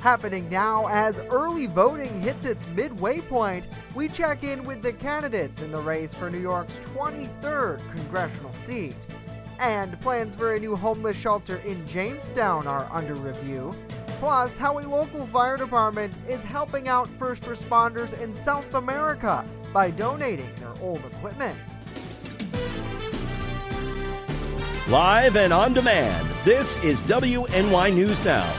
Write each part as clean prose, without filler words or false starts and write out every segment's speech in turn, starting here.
Happening now as early voting hits its midway point, we check in with the candidates in the race for New York's 23rd congressional seat. And plans for a new homeless shelter in Jamestown are under review. Plus, how a local fire department is helping out first responders in South America by donating their old equipment. Live and on demand, this is WNY News Now.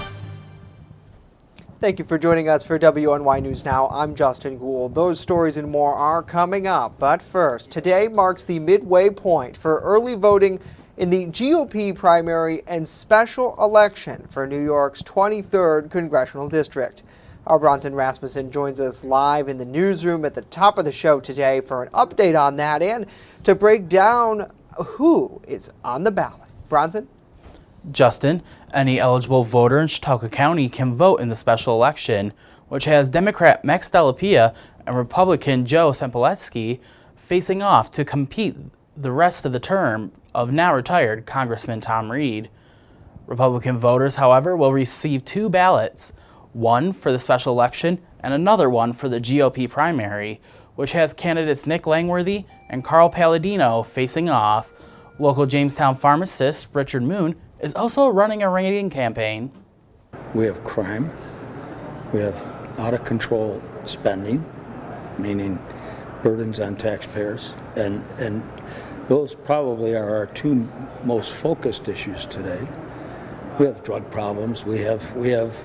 Thank you for joining us for WNY News Now. I'm Justin Gould. Those stories and more are coming up. But first, today marks the midway point for early voting in the GOP primary and special election for New York's 23rd congressional district. Our Bronson Rasmussen joins us live in the newsroom at the top of the show today for an update on that and to break down who is on the ballot. Bronson? Justin, any eligible voter in Chautauqua County can vote in the special election, which has Democrat Max Delapia and Republican Joe Sempletsky facing off to compete the rest of the term of now retired Congressman Tom Reed. Republican voters, however, will receive two ballots, one for the special election and another one for the GOP primary, which has candidates Nick Langworthy and Carl Palladino facing off. Local Jamestown pharmacist Richard Moon is also running a writing campaign. We have crime, we have out-of-control spending, meaning burdens on taxpayers, and those probably are our two most focused issues today. We have drug problems, we have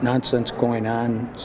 nonsense going on,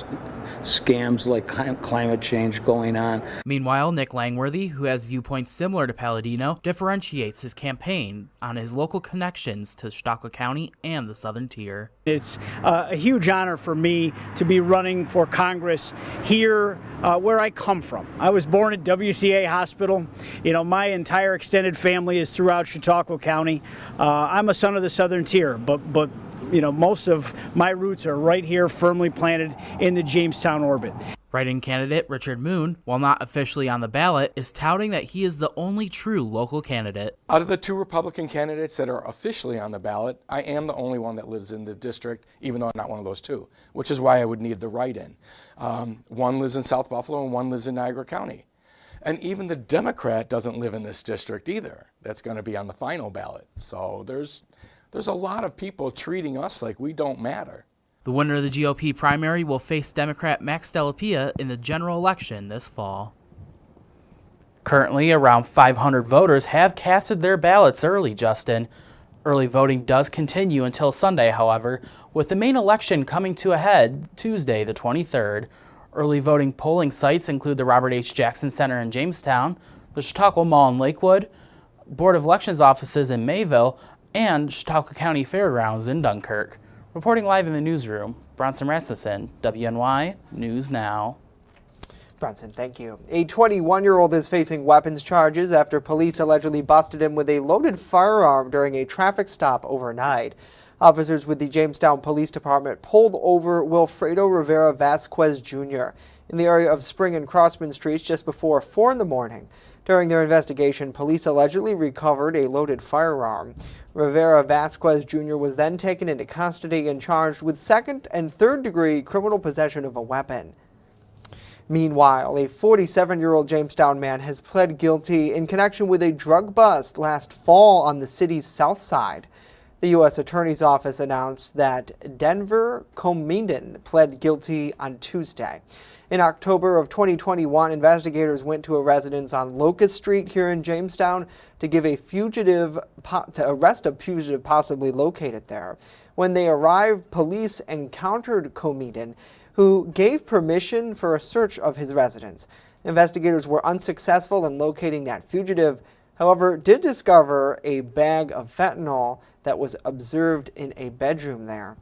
scams like climate change going on. Meanwhile, Nick Langworthy, who has viewpoints similar to Palladino, differentiates his campaign on his local connections to Chautauqua County and the Southern Tier. It's a huge honor for me to be running for Congress here where I come from. I was born at WCA Hospital. You know, my entire extended family is throughout Chautauqua County. I'm a son of the Southern Tier, but you know, most of my roots are right here, firmly planted in the Jamestown orbit. Write-in candidate Richard Moon, while not officially on the ballot, is touting that he is the only true local candidate. Out of the two Republican candidates that are officially on the ballot, I am the only one that lives in the district, even though I'm not one of those two, which is why I would need the write-in. One lives in South Buffalo and one lives in Niagara County. And even the Democrat doesn't live in this district either. That's going to be on the final ballot. So there's a lot of people treating us like we don't matter. The winner of the GOP primary will face Democrat Max Delapia in the general election this fall. Currently, around 500 voters have casted their ballots early, Justin. Early voting does continue until Sunday, however, with the main election coming to a head Tuesday, the 23rd. Early voting polling sites include the Robert H. Jackson Center in Jamestown, the Chautauqua Mall in Lakewood, Board of Elections offices in Mayville, and Chautauqua County Fairgrounds in Dunkirk. Reporting live in the newsroom, Bronson Rasmussen, WNY News Now. Bronson, thank you. A 21-year-old is facing weapons charges after police allegedly busted him with a loaded firearm during a traffic stop overnight. Officers with the Jamestown Police Department pulled over Wilfredo Rivera Vasquez Jr. in the area of Spring and Crossman Streets just before 4 in the morning. During their investigation, police allegedly recovered a loaded firearm. Rivera Vasquez Jr. was then taken into custody and charged with second and third degree criminal possession of a weapon. Meanwhile, a 47-year-old Jamestown man has pled guilty in connection with a drug bust last fall on the city's south side. The U.S. Attorney's Office announced that Denver Comedian pled guilty on Tuesday. In October of 2021, investigators went to a residence on Locust Street here in Jamestown to arrest a fugitive possibly located there. When they arrived, police encountered Comedian, who gave permission for a search of his residence. Investigators were unsuccessful in locating that fugitive, however, did discover a bag of fentanyl that was observed in a bedroom there.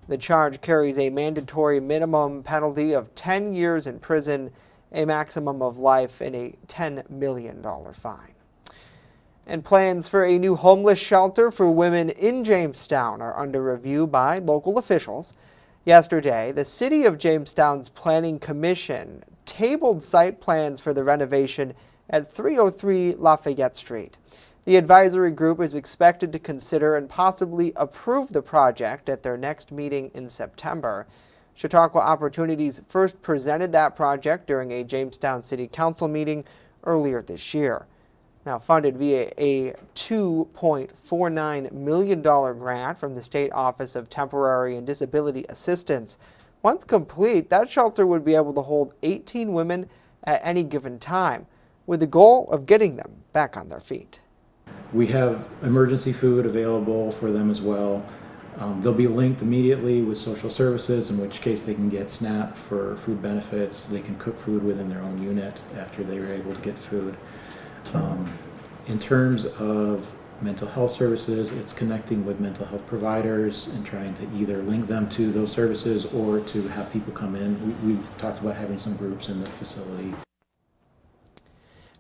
The charge carries a mandatory minimum penalty of 10 years in prison, a maximum of life, and a $10 million fine. And plans for a new homeless shelter for women in Jamestown are under review by local officials. Yesterday, the City of Jamestown's Planning Commission tabled site plans for the renovation at 303 Lafayette Street. The advisory group is expected to consider and possibly approve the project at their next meeting in September. Chautauqua Opportunities first presented that project during a Jamestown City Council meeting earlier this year. Now funded via a $2.49 million grant from the State Office of Temporary and Disability Assistance. Once complete, that shelter would be able to hold 18 women at any given time, with the goal of getting them back on their feet. We have emergency food available for them as well. They'll be linked immediately with social services, in which case they can get SNAP for food benefits. They can cook food within their own unit after they were able to get food. In terms of mental health services, it's connecting with mental health providers and trying to either link them to those services or to have people come in. We've talked about having some groups in the facility.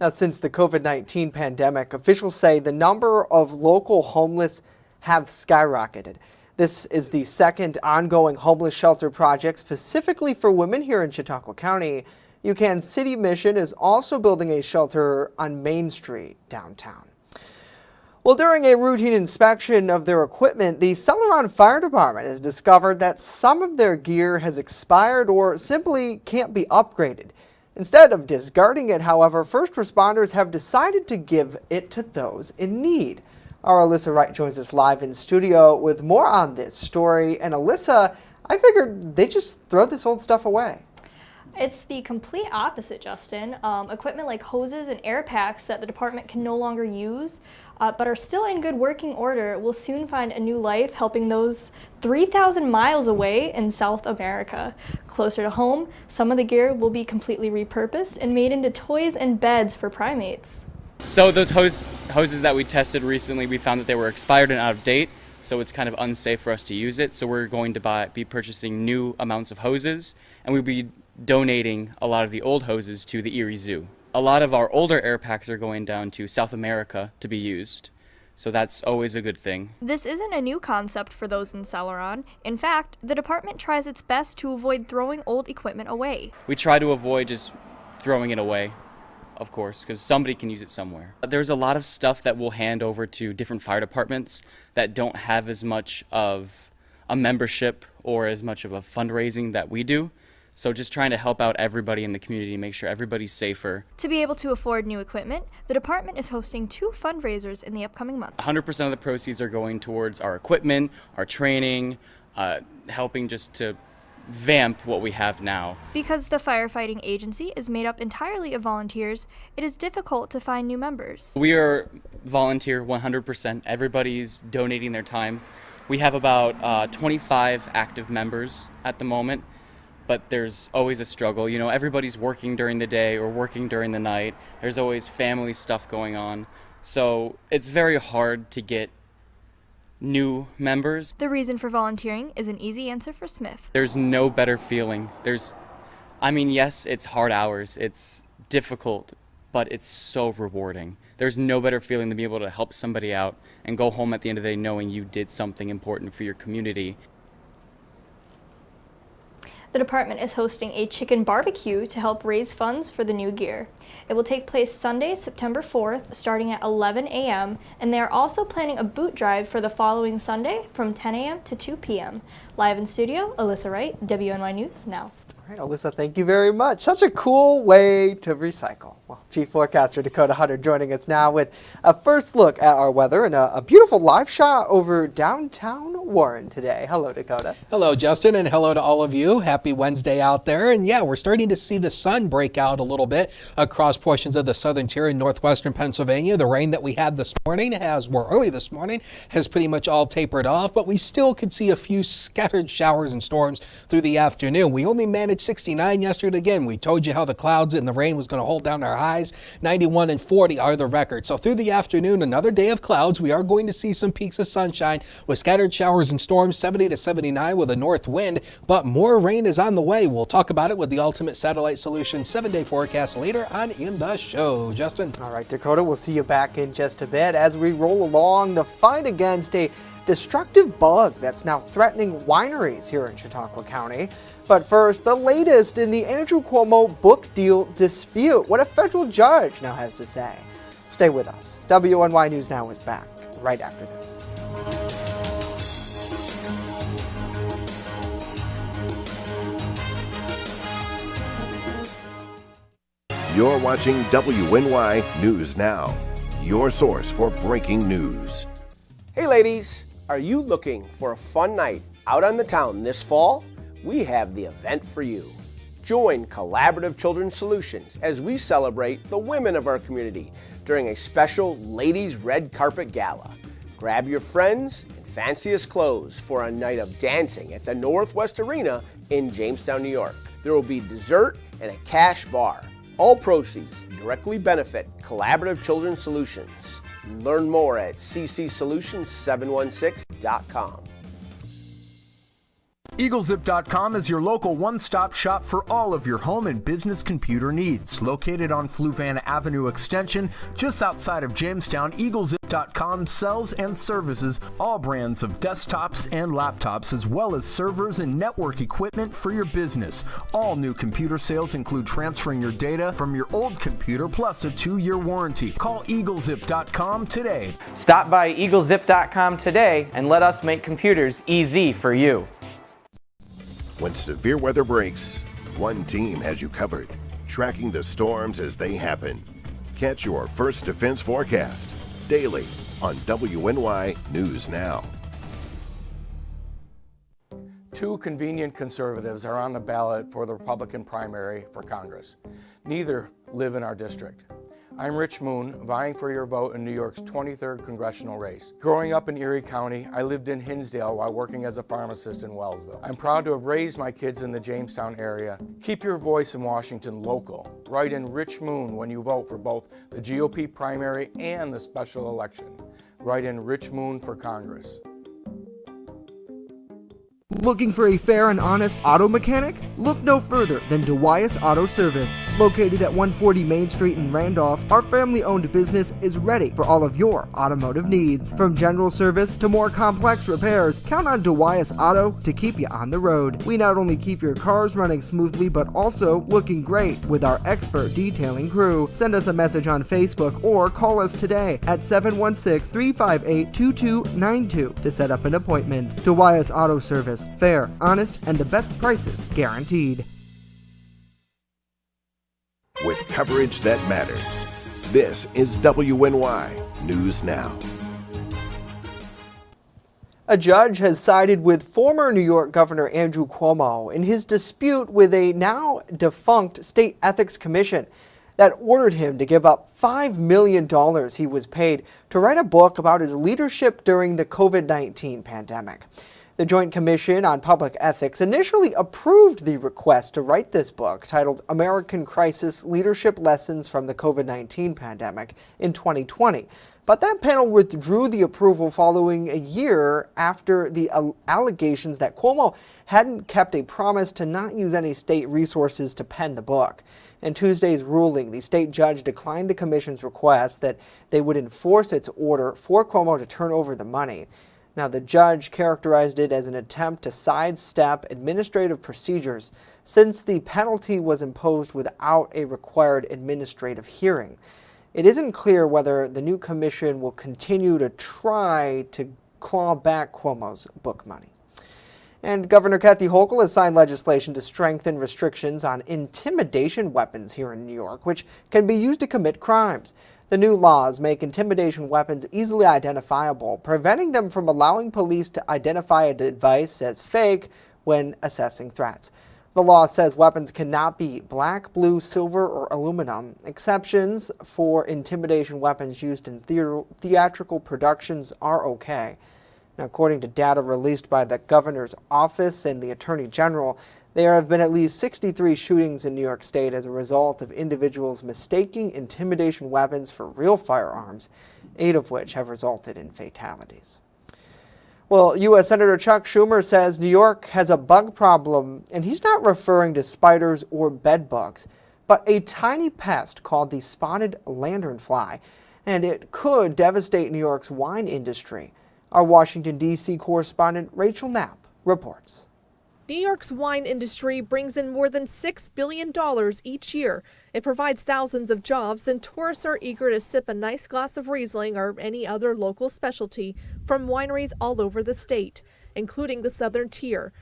Now, since the COVID-19 pandemic, officials say the number of local homeless have skyrocketed. This is the second ongoing homeless shelter project specifically for women here in Chautauqua County. UCAN City Mission is also building a shelter on Main Street downtown. Well, during a routine inspection of their equipment, the Celoron Fire Department has discovered that some of their gear has expired or simply can't be upgraded. Instead of discarding it, however, first responders have decided to give it to those in need. Our Alyssa Wright joins us live in studio with more on this story. And Alyssa, I figured they just throw this old stuff away. It's the complete opposite, Justin. Equipment like hoses and air packs that the department can no longer use, but are still in good working order, will soon find a new life, helping those 3,000 miles away in South America. Closer to home, some of the gear will be completely repurposed and made into toys and beds for primates. So those hoses that we tested recently, we found that they were expired and out of date, so it's kind of unsafe for us to use it. So we're going to be purchasing new amounts of hoses, and we'll be donating a lot of the old hoses to the Erie Zoo. A lot of our older air packs are going down to South America to be used, so that's always a good thing. This isn't a new concept for those in Celoron. In fact, the department tries its best to avoid throwing old equipment away. We try to avoid just throwing it away, of course, because somebody can use it somewhere. There's a lot of stuff that we'll hand over to different fire departments that don't have as much of a membership or as much of a fundraising that we do. So just trying to help out everybody in the community, make sure everybody's safer. To be able to afford new equipment, the department is hosting 2 fundraisers in the upcoming month. 100% of the proceeds are going towards our equipment, our training, helping just to vamp what we have now. Because the firefighting agency is made up entirely of volunteers, it is difficult to find new members. We are volunteer 100%. Everybody's donating their time. We have about 25 active members at the moment. But there's always a struggle. You know, everybody's working during the day or working during the night. There's always family stuff going on. So it's very hard to get new members. The reason for volunteering is an easy answer for Smith. There's no better feeling. Yes, it's hard hours. It's difficult, but it's so rewarding. There's no better feeling than being able to help somebody out and go home at the end of the day knowing you did something important for your community. The department is hosting a chicken barbecue to help raise funds for the new gear. It will take place Sunday, September 4th, starting at 11 a.m., and they are also planning a boot drive for the following Sunday from 10 a.m. to 2 p.m. Live in studio, Alyssa Wright, WNY News Now. All right, Alyssa, thank you very much. Such a cool way to recycle. Well, Chief Forecaster Dakota Hunter joining us now with a first look at our weather and a beautiful live shot over downtown Warren today. Hello, Dakota. Hello, Justin, and hello to all of you. Happy Wednesday out there. And yeah, we're starting to see the sun break out a little bit across portions of the southern tier in northwestern Pennsylvania. The rain that we had this morning, early this morning, has pretty much all tapered off, but we still could see a few scattered showers and storms through the afternoon. We only managed 69 yesterday. Again, we told you how the clouds and the rain was going to hold down our highs. 91 and 40 are the records. So through the afternoon, another day of clouds. We are going to see some peaks of sunshine with scattered showers and storms, 70 to 79 with a north wind, but more rain is on the way. We'll talk about it with the Ultimate Satellite Solutions 7-day forecast later on in the show. Justin. All right, Dakota, we'll see you back in just a bit as we roll along the fight against a destructive bug that's now threatening wineries here in Chautauqua County. But first, the latest in the Andrew Cuomo book deal dispute. What a federal judge now has to say. Stay with us. WNY News Now is back right after this. You're watching WNY News Now, your source for breaking news. Hey ladies, are you looking for a fun night out on the town this fall? We have the event for you. Join Collaborative Children's Solutions as we celebrate the women of our community during a special Ladies Red Carpet Gala. Grab your friends and fanciest clothes for a night of dancing at the Northwest Arena in Jamestown, New York. There will be dessert and a cash bar. All proceeds directly benefit Collaborative Children's Solutions. Learn more at ccsolutions716.com. EagleZip.com is your local one-stop shop for all of your home and business computer needs. Located on Fluvan Avenue Extension, just outside of Jamestown, EagleZip.com sells and services all brands of desktops and laptops, as well as servers and network equipment for your business. All new computer sales include transferring your data from your old computer plus a 2-year warranty. Call EagleZip.com today. Stop by EagleZip.com today and let us make computers easy for you. When severe weather breaks, one team has you covered, tracking the storms as they happen. Catch your First Defense forecast daily on WNY News Now. Two convenient conservatives are on the ballot for the Republican primary for Congress. Neither live in our district. I'm Rich Moon, vying for your vote in New York's 23rd congressional race. Growing up in Erie County, I lived in Hinsdale while working as a pharmacist in Wellsville. I'm proud to have raised my kids in the Jamestown area. Keep your voice in Washington local. Write in Rich Moon when you vote for both the GOP primary and the special election. Write in Rich Moon for Congress. Looking for a fair and honest auto mechanic? Look no further than DeWyas Auto Service. Located at 140 Main Street in Randolph, our family-owned business is ready for all of your automotive needs. From general service to more complex repairs, count on DeWyas Auto to keep you on the road. We not only keep your cars running smoothly, but also looking great with our expert detailing crew. Send us a message on Facebook or call us today at 716-358-2292 to set up an appointment. DeWyas Auto Service. Fair, honest, and the best prices guaranteed. With coverage that matters, this is WNY News Now. A judge has sided with former New York Governor Andrew Cuomo in his dispute with a now defunct state ethics commission that ordered him to give up $5 million he was paid to write a book about his leadership during the COVID-19 pandemic. The Joint Commission on Public Ethics initially approved the request to write this book, titled American Crisis: Leadership Lessons from the COVID-19 Pandemic, in 2020. But that panel withdrew the approval following a year after the allegations that Cuomo hadn't kept a promise to not use any state resources to pen the book. In Tuesday's ruling, the state judge declined the commission's request that they would enforce its order for Cuomo to turn over the money. Now, the judge characterized it as an attempt to sidestep administrative procedures since the penalty was imposed without a required administrative hearing. It isn't clear whether the new commission will continue to try to claw back Cuomo's book money. And Governor Kathy Hochul has signed legislation to strengthen restrictions on intimidation weapons here in New York, which can be used to commit crimes. The new laws make intimidation weapons easily identifiable, preventing them from allowing police to identify a device as fake when assessing threats. The law says weapons cannot be black, blue, silver, or aluminum. Exceptions for intimidation weapons used in theatrical productions are okay. Now, according to data released by the governor's office and the attorney general, there have been at least 63 shootings in New York State as a result of individuals mistaking intimidation weapons for real firearms, 8 of which have resulted in fatalities. Well, U.S. Senator Chuck Schumer says New York has a bug problem, and he's not referring to spiders or bed bugs, but a tiny pest called the spotted lanternfly, and it could devastate New York's wine industry. Our Washington, D.C. correspondent Rachel Knapp reports. New York's wine industry brings in more than $6 billion each year. It provides thousands of jobs, and tourists are eager to sip a nice glass of Riesling or any other local specialty from wineries all over the state, including the Southern Tier.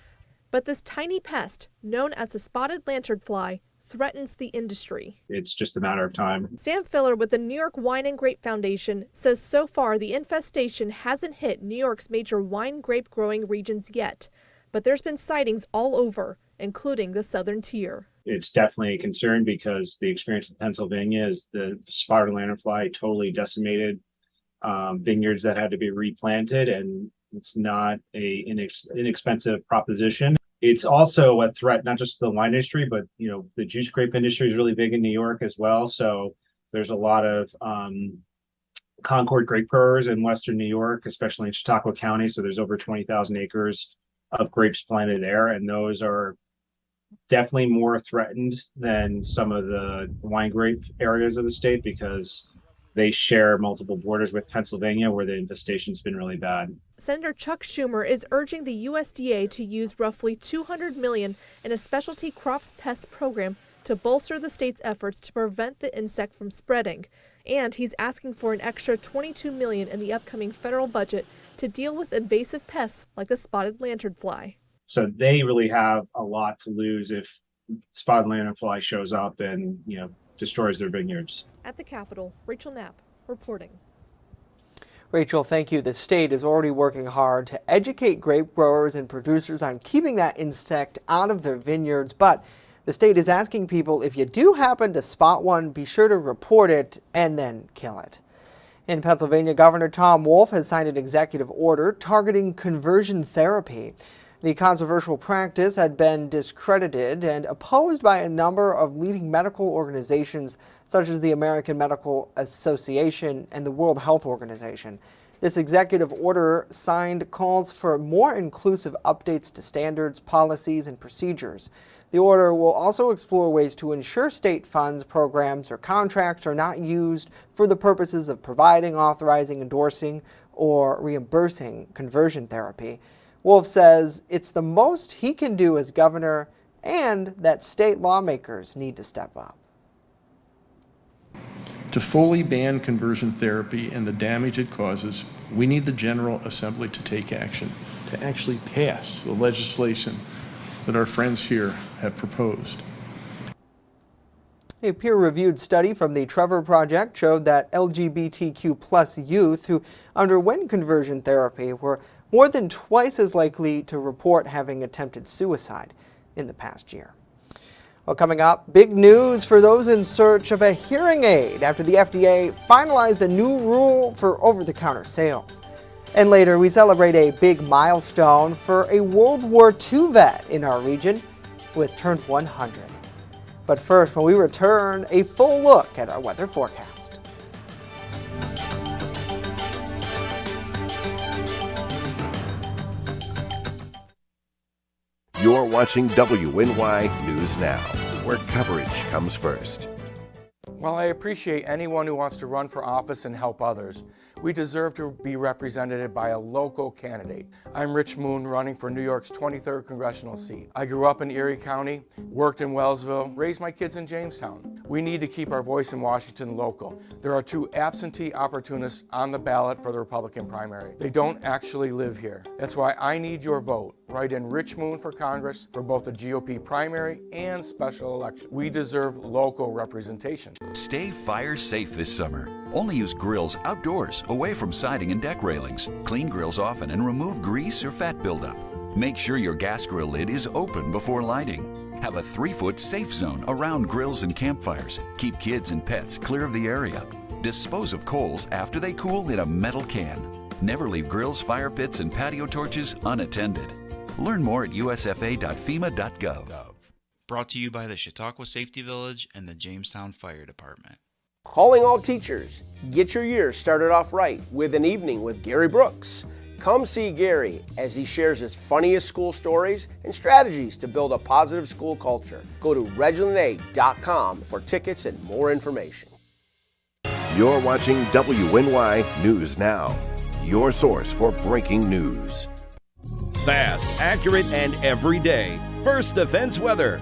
But this tiny pest, known as the spotted lanternfly, threatens the industry. It's just a matter of time. Sam Filler with the New York Wine and Grape Foundation says so far the infestation hasn't hit New York's major wine grape growing regions yet. But there's been sightings all over, including the Southern Tier. It's definitely a concern because the experience in Pennsylvania is the spotted lanternfly totally decimated vineyards that had to be replanted, and it's not a inexpensive proposition. It's also a threat, not just to the wine industry, but the juice grape industry is really big in New York as well. So there's a lot of Concord grape growers in Western New York, especially in Chautauqua County. So there's over 20,000 acres of grapes planted there, and those are definitely more threatened than some of the wine grape areas of the state because they share multiple borders with Pennsylvania, where the infestation's been really bad. Senator Chuck Schumer is urging the USDA to use roughly $200 million in a specialty crops pest program to bolster the state's efforts to prevent the insect from spreading. And he's asking for an extra $22 million in the upcoming federal budget to deal with invasive pests like the spotted lanternfly. So they really have a lot to lose if spotted lanternfly shows up and destroys their vineyards. At the Capitol, Rachel Knapp reporting. Rachel, thank you. The state is already working hard to educate grape growers and producers on keeping that insect out of their vineyards, but the state is asking people, if you do happen to spot one, be sure to report it and then kill it. In Pennsylvania, Governor Gov Wolf has signed an executive order targeting conversion therapy. The controversial practice had been discredited and opposed by a number of leading medical organizations such as the American Medical Association and the World Health Organization. This executive order signed calls for more inclusive updates to standards, policies, and procedures. The order will also explore ways to ensure state funds, programs, or contracts are not used for the purposes of providing, authorizing, endorsing, or reimbursing conversion therapy. Wolf says it's the most he can do as governor and that state lawmakers need to step up. To fully ban conversion therapy and the damage it causes, we need the General Assembly to take action, to actually pass the legislation that our friends here have proposed. A peer-reviewed study from the Trevor Project showed that LGBTQ+ youth who underwent conversion therapy were more than twice as likely to report having attempted suicide in the past year. Well, coming up, big news for those in search of a hearing aid after the FDA finalized a new rule for over-the-counter sales. And later, we celebrate a big milestone for a World War II vet in our region who has turned 100. But first, when we return, a full look at our weather forecast. You're watching WNY News Now, where coverage comes first. While I appreciate anyone who wants to run for office and help others, we deserve to be represented by a local candidate. I'm Rich Moon, running for New York's 23rd congressional seat. I grew up in Erie County, worked in Wellsville, raised my kids in Jamestown. We need to keep our voice in Washington local. There are 2 absentee opportunists on the ballot for the Republican primary. They don't actually live here. That's why I need your vote. Write in Rich Moon for Congress for both the GOP primary and special election. We deserve local representation. Stay fire safe this summer. Only use grills outdoors, away from siding and deck railings. Clean grills often and remove grease or fat buildup. Make sure your gas grill lid is open before lighting. Have a 3-foot safe zone around grills and campfires. Keep kids and pets clear of the area. Dispose of coals after they cool in a metal can. Never leave grills, fire pits, and patio torches unattended. Learn more at usfa.fema.gov. Brought to you by the Chautauqua Safety Village and the Jamestown Fire Department. Calling all teachers. Get your year started off right with an evening with Gary Brooks. Come see Gary as he shares his funniest school stories and strategies to build a positive school culture. Go to ReginaldA.com for tickets and more information. You're watching WNY News Now, your source for breaking news. Fast, accurate, and every day. First Defense Weather.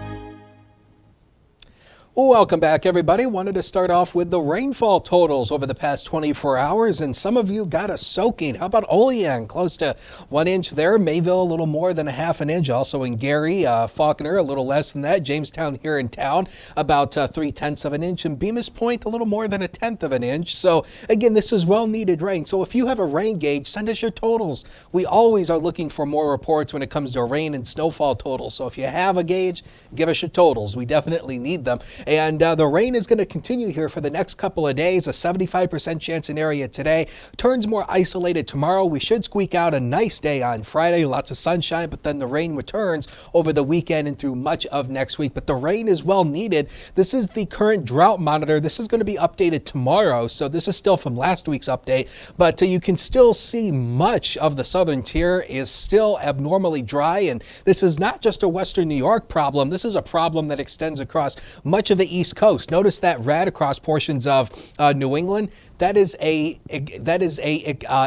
Welcome back, everybody. Wanted to start off with the rainfall totals over the past 24 hours, and some of you got a soaking. How about Olean? Close to 1 inch there. Mayville, a little more than a half an inch. Also in Gary, Faulkner, a little less than that. Jamestown here in town, about 3/10 of an inch. And Bemis Point, a little more than 1/10 of an inch. So, again, this is well-needed rain. So if you have a rain gauge, send us your totals. We always are looking for more reports when it comes to rain and snowfall totals. So if you have a gauge, give us your totals. We definitely need them. And the rain is going to continue here for the next couple of days. A 75% chance in area today. Turns more isolated tomorrow. We should squeak out a nice day on Friday. Lots of sunshine, but then the rain returns over the weekend and through much of next week. But the rain is well needed. This is the current drought monitor. This is going to be updated tomorrow. So this is still from last week's update. But you can still see much of the southern tier is still abnormally dry. And this is not just a Western New York problem. This is a problem that extends across much of the East Coast. Notice that red across portions of New England. That is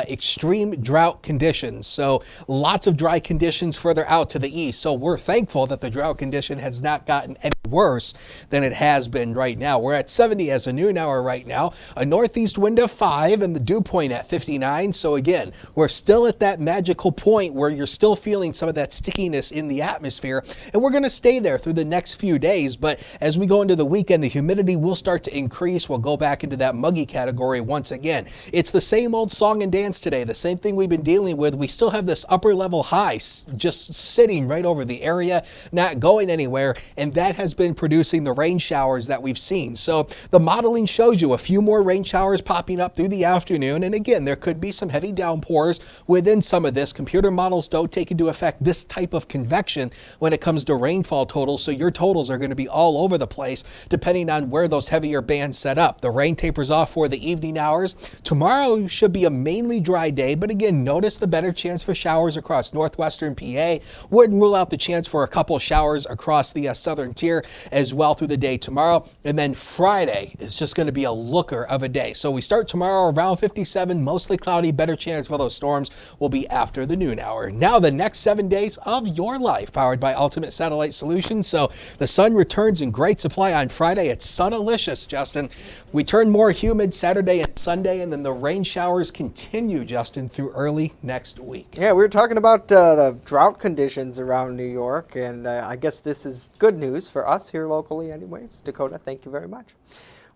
extreme drought conditions. So lots of dry conditions further out to the east. So we're thankful that the drought condition has not gotten any worse than it has been right now. We're at 70 as a noon hour right now. A northeast wind of 5 and the dew point at 59. So again, we're still at that magical point where you're still feeling some of that stickiness in the atmosphere. And we're going to stay there through the next few days. But as we go into the weekend, the humidity will start to increase. We'll go back into that muggy category once again. It's the same old song and dance today, the same thing we've been dealing with. We still have this upper level high just sitting right over the area, not going anywhere, and that has been producing the rain showers that we've seen. So the modeling shows you a few more rain showers popping up through the afternoon, and again, there could be some heavy downpours within some of this. Computer models don't take into effect this type of convection when it comes to rainfall totals, so your totals are going to be all over the place depending on where those heavier bands set up. The rain tapers off for the evening hours. Tomorrow should be a mainly dry day, but again, notice the better chance for showers across northwestern PA. Wouldn't rule out the chance for a couple showers across the southern tier as well through the day tomorrow. And then Friday is just going to be a looker of a day. So we start tomorrow around 57, mostly cloudy. Better chance for those storms will be after the noon hour. Now the next 7 days of your life, powered by Ultimate Satellite Solutions. So the sun returns in great supply on Friday. It's sunalicious, Justin. We turn more humid Saturday and Sunday, and then the rain showers continue, Justin, through early next week. Yeah, we were talking about the drought conditions around New York, and I guess this is good news for us here locally anyways. Dakota, thank you very much.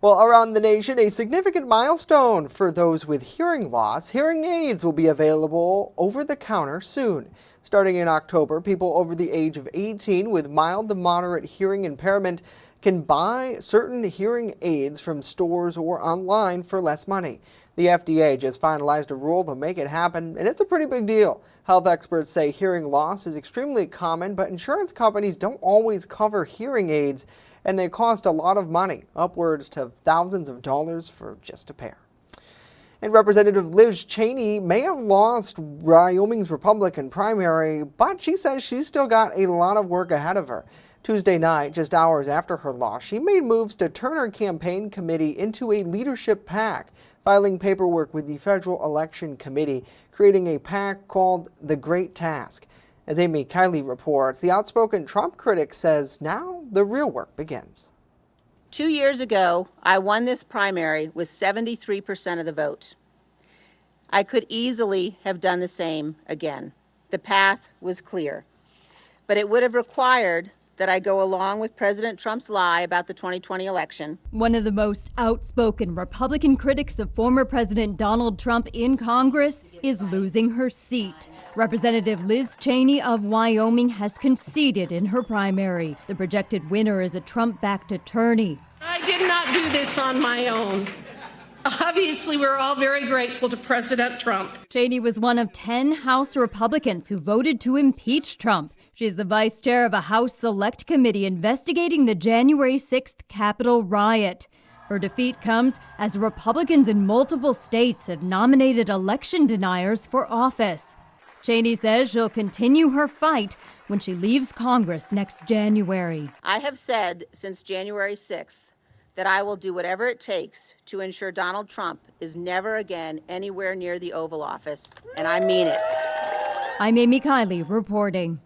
Well, around the nation, a significant milestone for those with hearing loss. Hearing aids will be available over the counter soon. Starting in October, people over the age of 18 with mild to moderate hearing impairment can buy certain hearing aids from stores or online for less money. The FDA just finalized a rule to make it happen, and it's a pretty big deal. Health experts say hearing loss is extremely common, but insurance companies don't always cover hearing aids, and they cost a lot of money, upwards to thousands of dollars for just a pair. And Representative Liz Cheney may have lost Wyoming's Republican primary, but she says she's still got a lot of work ahead of her. Tuesday night, just hours after her loss, she made moves to turn her campaign committee into a leadership PAC, filing paperwork with the Federal Election Committee, creating a PAC called The Great Task. As Amy Kiley reports, the outspoken Trump critic says now the real work begins. 2 years ago, I won this primary with 73% of the vote. I could easily have done the same again. The path was clear, but it would have required that I go along with President Trump's lie about the 2020 election. One of the most outspoken Republican critics of former President Donald Trump in Congress is losing her seat. Representative Liz Cheney of Wyoming has conceded in her primary. The projected winner is a Trump-backed attorney. I did not do this on my own. Obviously, we're all very grateful to President Trump. Cheney was one of 10 House Republicans who voted to impeach Trump. She's the vice chair of a House Select Committee investigating the January 6th Capitol riot. Her defeat comes as Republicans in multiple states have nominated election deniers for office. Cheney says she'll continue her fight when she leaves Congress next January. I have said since January 6th that I will do whatever it takes to ensure Donald Trump is never again anywhere near the Oval Office, and I mean it. I'm Amy Kiley reporting.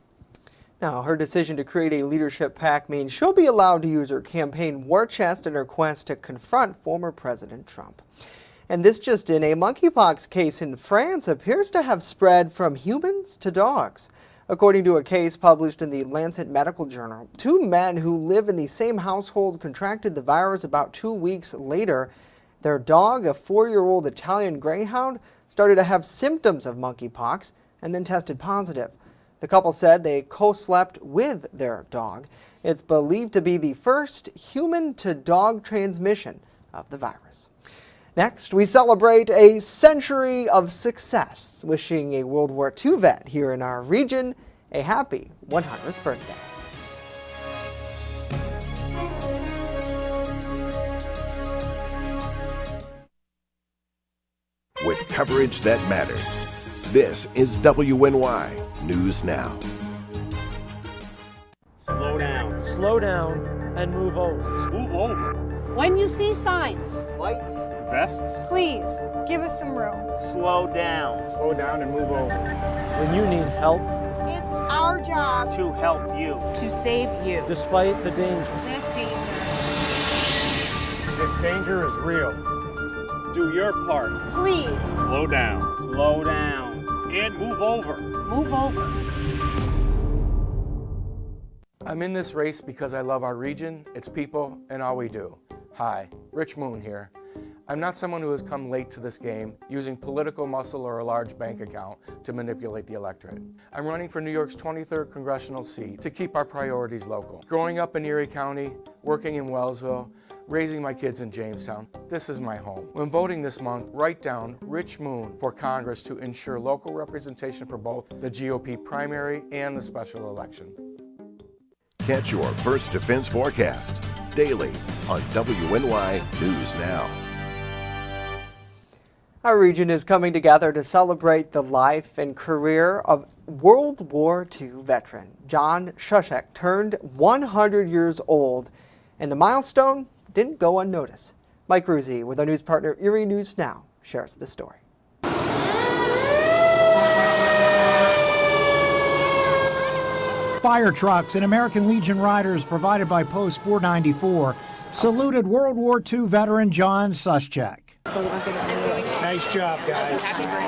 Now, her decision to create a leadership PAC means she'll be allowed to use her campaign war chest in her quest to confront former President Trump. And this just in, a monkeypox case in France appears to have spread from humans to dogs. According to a case published in the Lancet Medical Journal, 2 men who live in the same household contracted the virus about 2 weeks later. Their dog, a 4-year-old Italian greyhound, started to have symptoms of monkeypox and then tested positive. The couple said they co-slept with their dog. It's believed to be the first human-to-dog transmission of the virus. Next, we celebrate a century of success, wishing a World War II vet here in our region a happy 100th birthday. With coverage that matters, this is WNY News Now. Slow down. Slow down and move over. Move over. When you see signs, Lights. Vests. please give us some room. Slow down. Slow down and move over. When you need help, It's our job to help you. to save you. Despite the danger. This danger is real. Do your part. Please Slow down. Slow down. And move over. move over. I'm in this race because I love our region, its people, and all we do. Hi, Rich Moon here. I'm not someone who has come late to this game using political muscle or a large bank account to manipulate the electorate. I'm running for New York's 23rd congressional seat to keep our priorities local. Growing up in Erie County, working in Wellsville, raising my kids in Jamestown, this is my home. When voting this month, write down Rich Moon for Congress to ensure local representation for both the GOP primary and the special election. Catch your First Defense forecast daily on WNY News Now. Our region is coming together to celebrate the life and career of World War II veteran John Shushek turned 100 years old, and the milestone didn't go unnoticed. Mike Ruzzi with our news partner WNY News Now shares the story. Fire trucks and American Legion riders provided by Post 494 saluted World War II veteran John Suschek. Nice job, guys.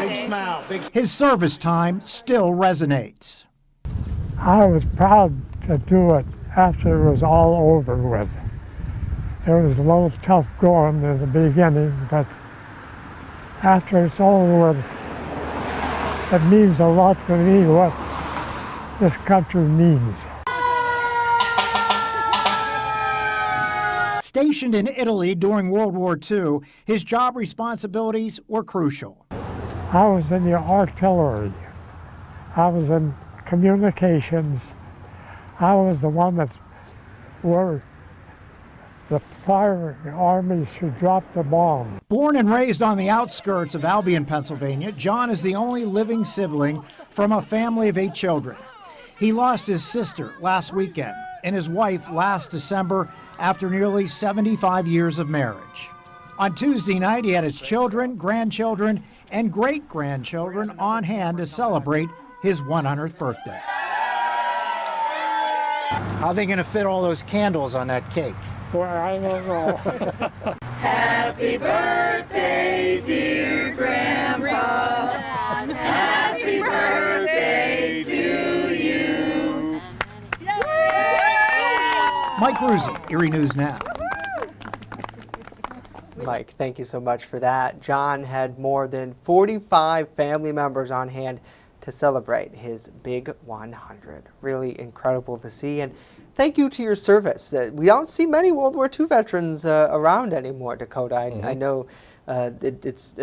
Big smile. His service time still resonates. I was proud to do it after it was all over with. It was a little tough going in the beginning, but after it's over with, it means a lot to me what this country means. Stationed in Italy during World War II, his job responsibilities were crucial. I was in the artillery. I was in communications. I was the one that where the fire army should drop the bomb. Born and raised on the outskirts of Albion, Pennsylvania, John is the only living sibling from a family of 8 children. He lost his sister last weekend and his wife last December after nearly 75 years of marriage. On Tuesday night, he had his children, grandchildren, and great-grandchildren on hand to celebrate his 100th birthday. How are they going to fit all those candles on that cake? Well, I don't know. Happy birthday, dear Grandpa. Happy birthday to you. Mike Ruzzi, WNY News Now. Mike, thank you so much for that. John had more than 45 family members on hand to celebrate his big 100. Really incredible to see, and thank you to your service. We don't see many World War II veterans around anymore, Dakota. I know it's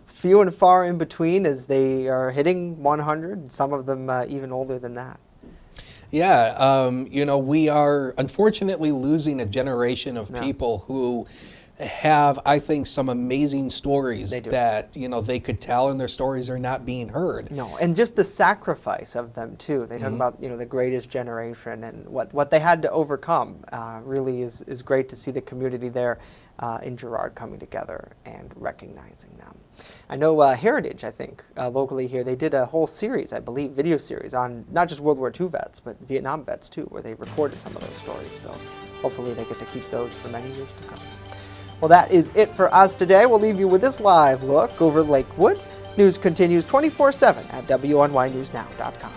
few and far in between as they are hitting 100, some of them even older than that. Yeah, you know, we are unfortunately losing a generation of people who have, I think, some amazing stories that, they could tell, and their stories are not being heard. No, and just the sacrifice of them too. They talk about, the greatest generation and what they had to overcome. Really is great to see the community there in Girard coming together and recognizing them. I know Heritage, I think, locally here, they did a whole series, I believe, video series on not just World War II vets, but Vietnam vets too, where they recorded some of those stories. So hopefully they get to keep those for many years to come. Well, that is it for us today. We'll leave you with this live look over Lakewood. News continues 24/7 at WNYNewsNow.com.